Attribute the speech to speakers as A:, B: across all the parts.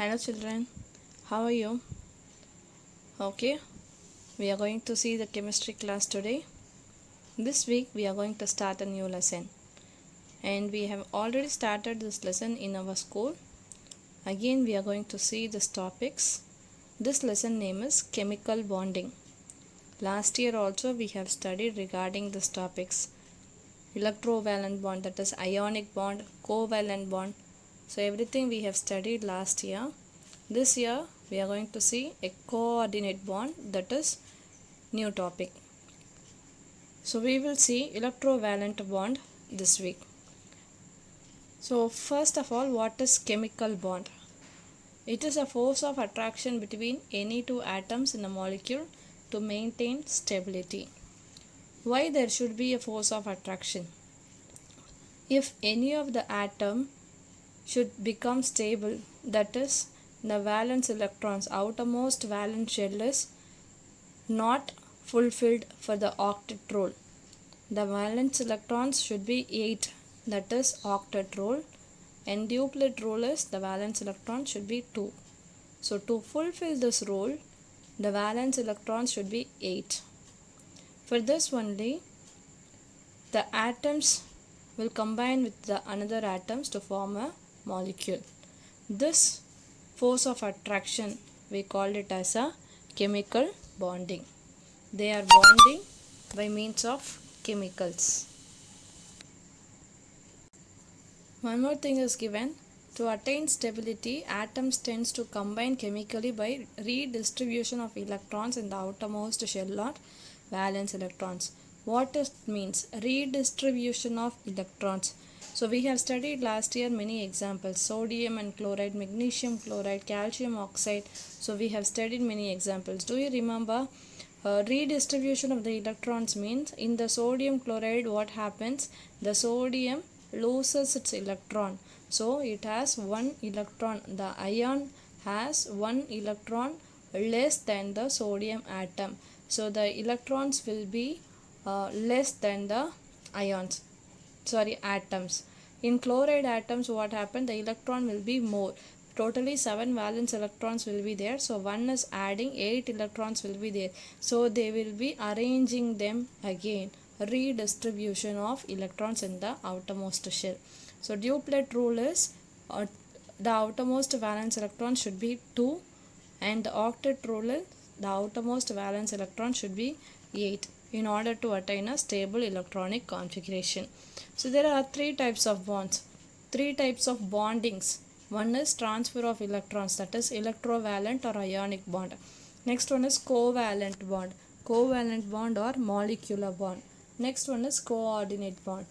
A: Hello children, how are you? Okay, we are going to see the chemistry class today. This week we are going to start a new lesson, and we have already started this lesson in our school. Again we are going to see these topics. This lesson name is chemical bonding. Last year also we have studied regarding these topics. Electrovalent bond, that is ionic bond, covalent bond. So everything we have studied last year. This year we are going to see a coordinate bond, that is new topic. So we will see electrovalent bond this week. So first of all, what is chemical bond? It is a force of attraction between any two atoms in a molecule to maintain stability. Why there should be a force of attraction? If any of the atom should become stable, that is the valence electrons, outermost valence shell is not fulfilled for the octet rule. The valence electrons should be 8, that is octet rule, and duplet rule is the valence electron should be 2. So to fulfill this rule, the valence electrons should be 8. For this only, the atoms will combine with the another atoms to form a molecule. This force of attraction, we call it as a chemical bonding. They are bonding by means of chemicals. One more thing is given. To attain stability, atoms tends to combine chemically by redistribution of electrons in the outermost shell or valence electrons. What it means? Redistribution of electrons. So we have studied last year many examples: sodium and chloride, magnesium chloride, calcium oxide. So we have studied many examples. Do you remember? Redistribution of the electrons means in the sodium chloride what happens? The sodium loses its electron. So it has one electron. The ion has one electron less than the sodium atom. So the electrons will be less than the atoms. In chloride atoms what happened? The electron will be more. Totally 7 valence electrons will be there. So 1 is adding 8 electrons will be there. So they will be arranging them again. Redistribution of electrons in the outermost shell. So duplet rule is the outermost valence electron should be 2, and the octet rule is the outermost valence electron should be 8 in order to attain a stable electronic configuration. So there are 3 types of bonds, 3 types of bondings. One is transfer of electrons, that is electrovalent or ionic bond. Next one is covalent bond or molecular bond. Next one is coordinate bond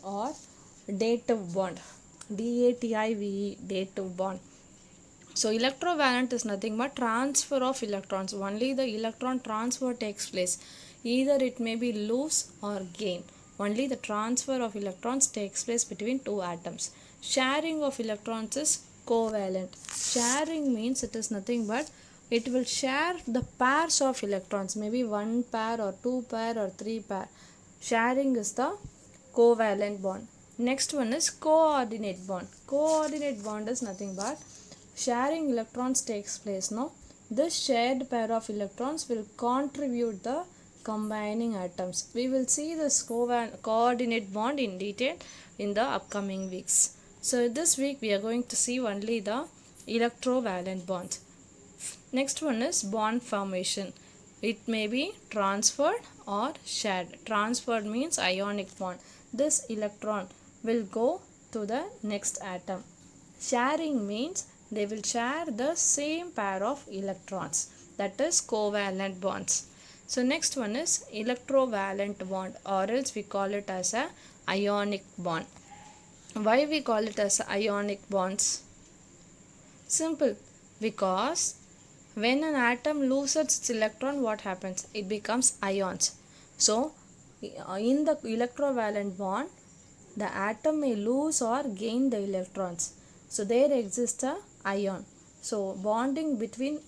A: or dative bond, DATIVE, dative bond. So electrovalent is nothing but transfer of electrons. Only the electron transfer takes place. Either it may be loose or gain. Only the transfer of electrons takes place between two atoms. Sharing of electrons is covalent. Sharing means it is nothing but it will share the pairs of electrons, maybe 1 pair or 2 pair or 3 pair. Sharing is the covalent bond. Next one is coordinate bond. Coordinate bond is nothing but sharing electrons takes place. No, this shared pair of electrons will contribute the combining atoms. We will see this coordinate bond in detail in the upcoming weeks. So this week we are going to see only the electrovalent bonds. Next one is bond formation. It may be transferred or shared. Transferred means ionic bond. This electron will go to the next atom. Sharing means they will share the same pair of electrons. That is covalent bonds. So next one is electrovalent bond, or else we call it as a ionic bond. Why we call it as ionic bonds? Simple. Because when an atom loses its electron, what happens? It becomes ions. So in the electrovalent bond, the atom may lose or gain the electrons. So there exists a ion. So bonding between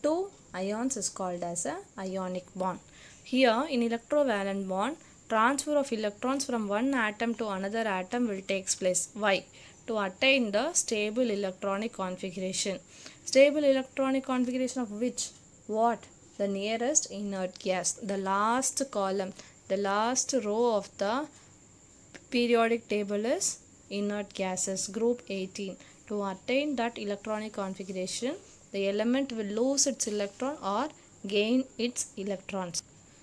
A: two ions is called as a ionic bond. Here in electrovalent bond, transfer of electrons from one atom to another atom will take place. Why? to attain the stable electronic configuration. Stable electronic configuration of which? What? The nearest inert gas. The last column, the last row of the periodic table is inert gases, group 18. To attain that electronic configuration, the element will lose its electron or gain its electrons.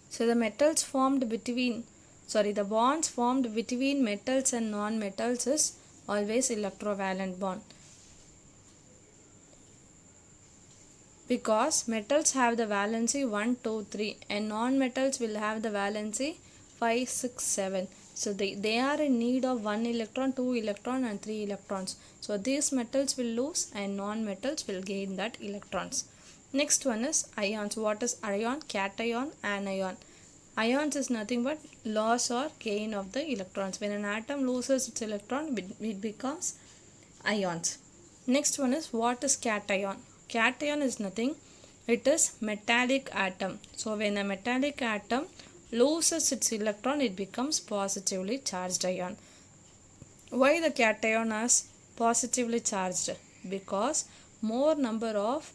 A: So the bonds formed between metals and non-metals is always electrovalent bond. Because metals have the valency 1, 2, 3 and non-metals will have the valency 5, 6, 7. So they are in need of 1 electron, 2 electron and 3 electrons. So these metals will lose and non-metals will gain that electrons. Next one is ions. What is ion? Cation, anion. Ions is nothing but loss or gain of the electrons. When an atom loses its electron, it becomes ions. Next one is what is cation? Cation is nothing, it is metallic atom. So when a metallic atom loses its electron, it becomes positively charged ion. Why the cation is positively charged? Because more number of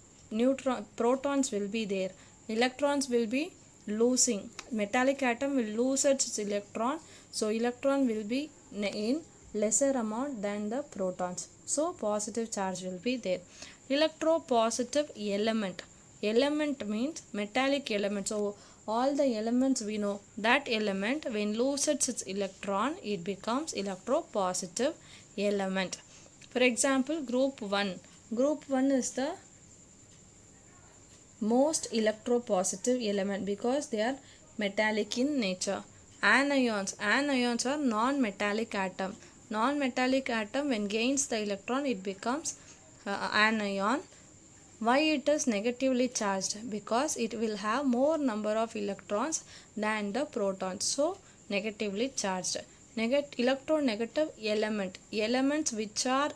A: protons will be there. Electrons will be losing. Metallic atom will lose its electron. So electron will be in lesser amount than the protons. So positive charge will be there. Electropositive element. Element means metallic element. So all the elements we know, that element when loses its electron, it becomes electropositive element. For example, group 1. Group 1 is the most electropositive element because they are metallic in nature. Anions. Anions are non-metallic atom. Non-metallic atom when gains the electron, it becomes anion. Why it is negatively charged? Because it will have more number of electrons than the protons. So negatively charged. Electronegative element. Elements which have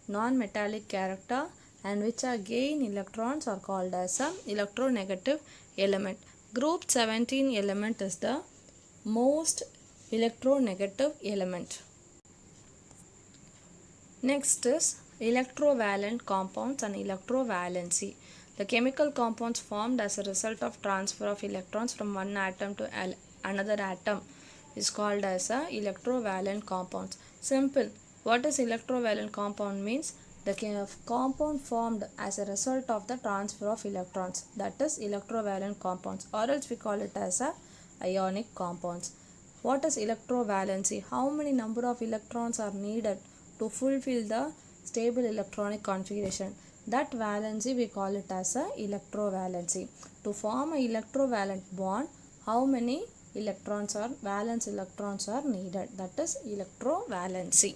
A: non-metallic character and which are gain electrons are called as a electronegative element. Group 17 element is the most electronegative element. Next is electrovalent compounds and electrovalency. The chemical compounds formed as a result of transfer of electrons from one atom to another atom is called as a electrovalent compounds. Simple. What is electrovalent compound means? The compound formed as a result of the transfer of electrons. That is electrovalent compounds, or else we call it as a ionic compounds. What is electrovalency? How many number of electrons are needed to fulfill the stable electronic configuration? That valency we call it as a electrovalency. To form a electrovalent bond, how many valence electrons are needed? That is electrovalency.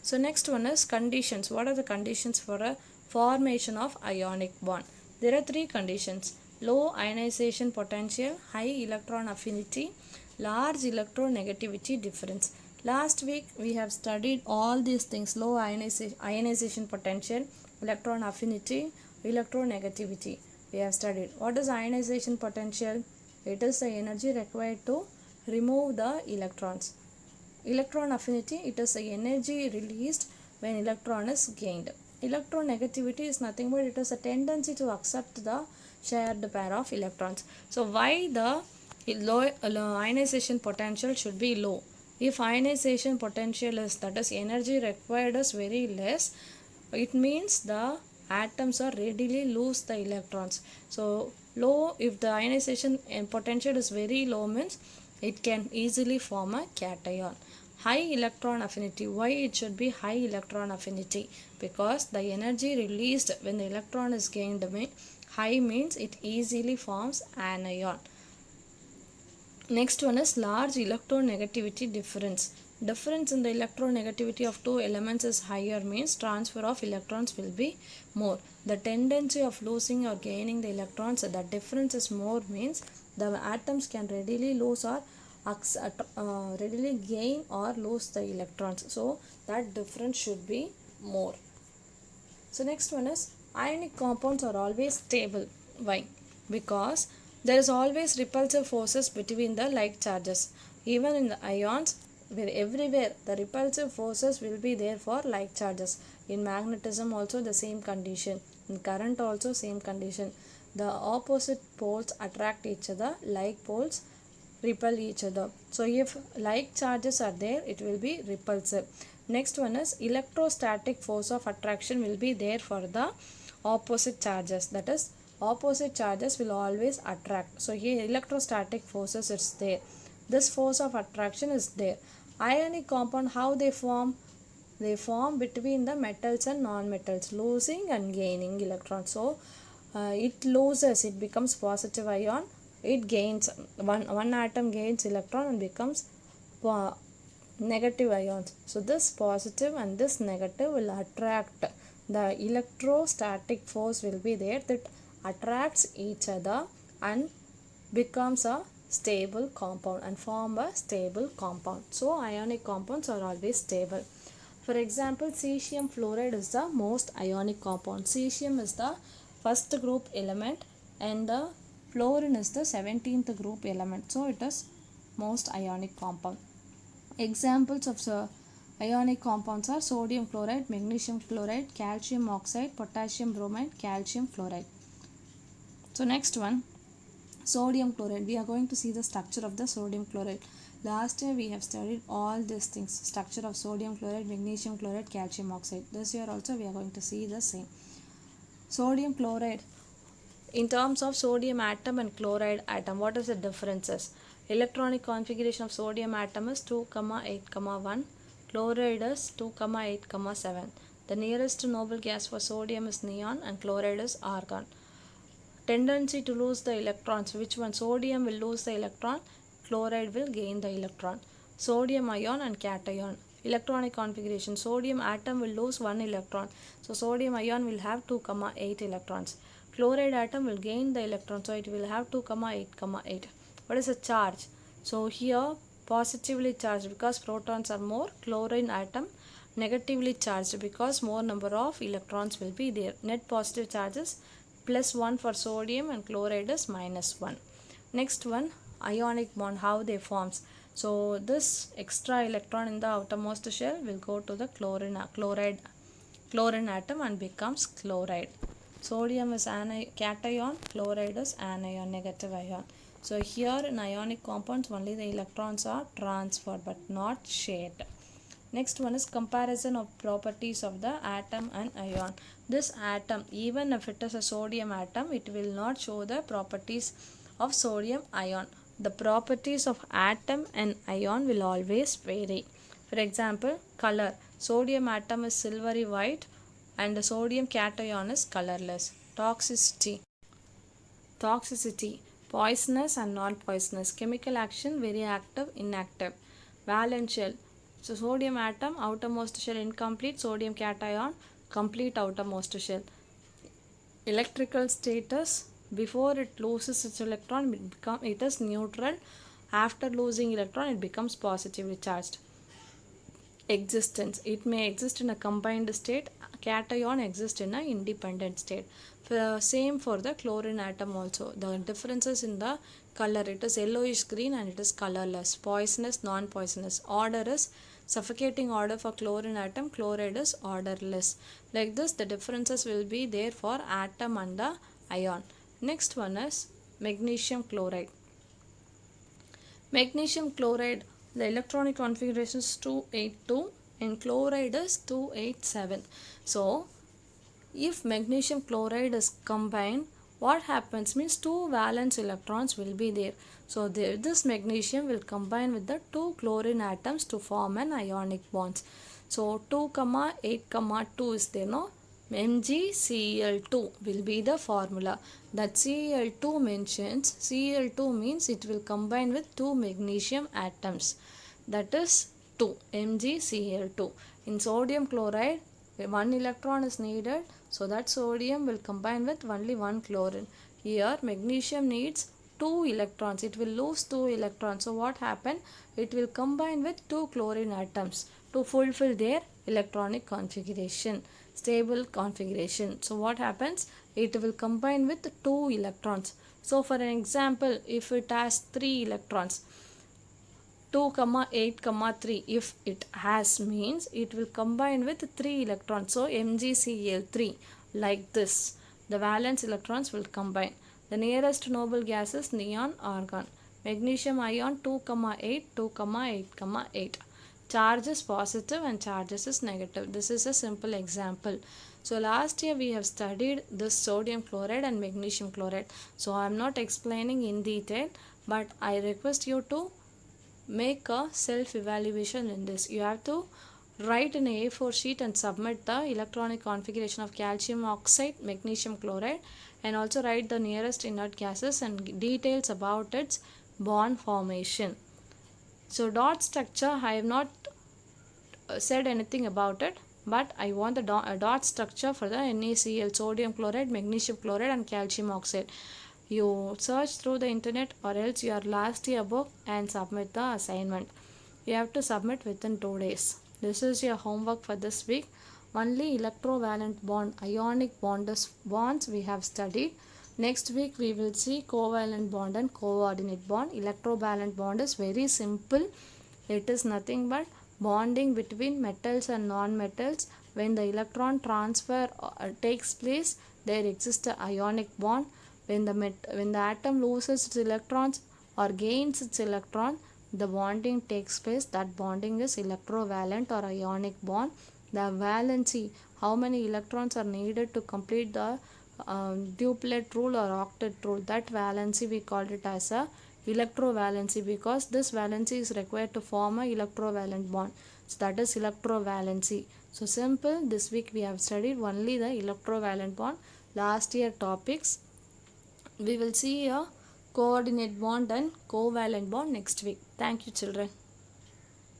A: So next one is conditions. What are the conditions for a formation of ionic bond? There are three conditions: low ionization potential, high electron affinity, large electronegativity difference. Last week we have studied all these things: low ionization potential, electron affinity, electronegativity. We have studied. What is ionization potential? It is the energy required to remove the electrons. Electron affinity, it is the energy released when electron is gained. Electronegativity is nothing but it is a tendency to accept the shared pair of electrons. So why the low ionization potential should be low? If ionization potential is, that is energy required is very less, it means the atoms are readily lose the electrons. So low, if the ionization potential is very low means it can easily form a cation. High electron affinity. Why it should be high electron affinity? Because the energy released when the electron is gained high means it easily forms anion. Next one is large electronegativity difference. Difference in the electronegativity of two elements is higher means transfer of electrons will be more. The tendency of losing or gaining the electrons, the difference is more means the atoms can readily lose or readily gain or lose the electrons. So that difference should be more. So next one is ionic compounds are always stable. Why? Because there is always repulsive forces between the like charges. Even in the ions, where everywhere the repulsive forces will be there for like charges. In magnetism also the same condition, in current also same condition. The opposite poles attract each other, like poles repel each other. So if like charges are there, it will be repulsive. Next one is electrostatic force of attraction will be there for the opposite charges, that is opposite charges will always attract. So here electrostatic forces is there, this force of attraction is there. Ionic compound, how they form? They form between the metals and non-metals, losing and gaining electrons. So it loses, it becomes positive ion, it gains, one atom gains electron and becomes negative ions. So this positive and this negative will attract, the electrostatic force will be there that attracts each other and becomes a stable compound and form a stable compound. So ionic compounds are always stable. For example, cesium fluoride is the most ionic compound. Cesium is the first group element and the fluorine is the 17th group element. So it is most ionic compound. Examples of ionic compounds are sodium chloride, magnesium chloride, calcium oxide, potassium bromide, calcium fluoride. So next one, sodium chloride. We are going to see the structure of the sodium chloride. Last year we have studied all these things, structure of sodium chloride, magnesium chloride, calcium oxide. This year also we are going to see the same. Sodium chloride. In terms of sodium atom and chloride atom, what is the differences? Electronic configuration of sodium atom is 2, 8, 1. Chloride is 2, 8, 7. The nearest noble gas for sodium is neon and chloride is argon. Tendency to lose the electrons, which one? Sodium will lose the electron, chloride will gain the electron. Sodium ion and cation. Electronic configuration, sodium atom will lose 1 electron, so sodium ion will have 2, 8 electrons. Chloride atom will gain the electron, so it will have 2, 8, 8. What is the charge? So here positively charged because protons are more. Chlorine atom negatively charged because more number of electrons will be there. Net positive charges +1 for sodium and chloride is -1. Next one, ionic bond, how they forms. So this extra electron in the outermost shell will go to the chlorine atom and becomes chloride. Sodium is cation, chloride is anion, negative ion. So here in ionic compounds only the electrons are transferred but not shared. Next one is comparison of properties of the atom and ion. This atom, even if it is a sodium atom, it will not show the properties of sodium ion. The properties of atom and ion will always vary. For example, color. Sodium atom is silvery white and the sodium cation is colorless. Toxicity. Poisonous and non-poisonous. Chemical action, very active, inactive. Valence shell. So sodium atom, outermost shell incomplete, sodium cation, complete outermost shell. Electrical status, before it loses its electron, it is neutral. After losing electron, it becomes positively charged. Existence, it may exist in a combined state. Cation exists in an independent state. Same for the chlorine atom also. The differences in the color, it is yellowish green and it is colorless. Poisonous, non-poisonous. Order is suffocating order for chlorine atom, chloride is orderless. Like this the differences will be there for atom and the ion. Next one is magnesium chloride. Magnesium chloride, the electronic configuration is 282 and chloride is 287. So if magnesium chloride is combined, what happens means 2 valence electrons will be there. So this magnesium will combine with the 2 chlorine atoms to form an ionic bonds. So 2, 8, 2 is there, no? MgCl2 will be the formula. That Cl2 mentions, Cl2 means it will combine with 2 magnesium atoms. That is 2, MgCl2. In sodium chloride, 1 electron is needed, so that sodium will combine with only 1 chlorine. Here magnesium needs 2 electrons, it will lose 2 electrons. So what happened? It will combine with 2 chlorine atoms to fulfill their electronic configuration, stable configuration. So what happens? It will combine with 2 electrons. So for an example, if it has 3 electrons, 2 comma 8 comma 3, if it has means it will combine with 3 electrons, so MgCl3, like this the valence electrons will combine. The nearest noble gas is neon argon. Magnesium ion 2 comma 8 2 comma 8 comma 8, charge is positive and charges is negative. This is a simple example. So last year we have studied this sodium chloride and magnesium chloride, so I am not explaining in detail, but I request you to make a self-evaluation in this. You have to write in a A4 sheet and submit the electronic configuration of calcium oxide, magnesium chloride, and also write the nearest inert gases and details about its bond formation. So dot structure, I have not said anything about it, but I want the dot structure for the NaCl, sodium chloride, magnesium chloride and calcium oxide. You search through the internet or else your last year book and submit the assignment. You have to submit within 2 days. This is your homework for this week. Only electrovalent bond, ionic bonds we have studied. Next week we will see covalent bond and coordinate bond. Electrovalent bond is very simple. It is nothing but bonding between metals and non-metals. When the electron transfer takes place, there exists an ionic bond. When the atom loses its electrons or gains its electron, the bonding takes place. That bonding is electrovalent or ionic bond. The valency, how many electrons are needed to complete the duplet rule or octet rule, that valency we called it as a electrovalency, because this valency is required to form a electrovalent bond. So that is electrovalency. So simple, this week we have studied only the electrovalent bond. Last year topics we will see a coordinate bond and covalent bond next week. Thank you children.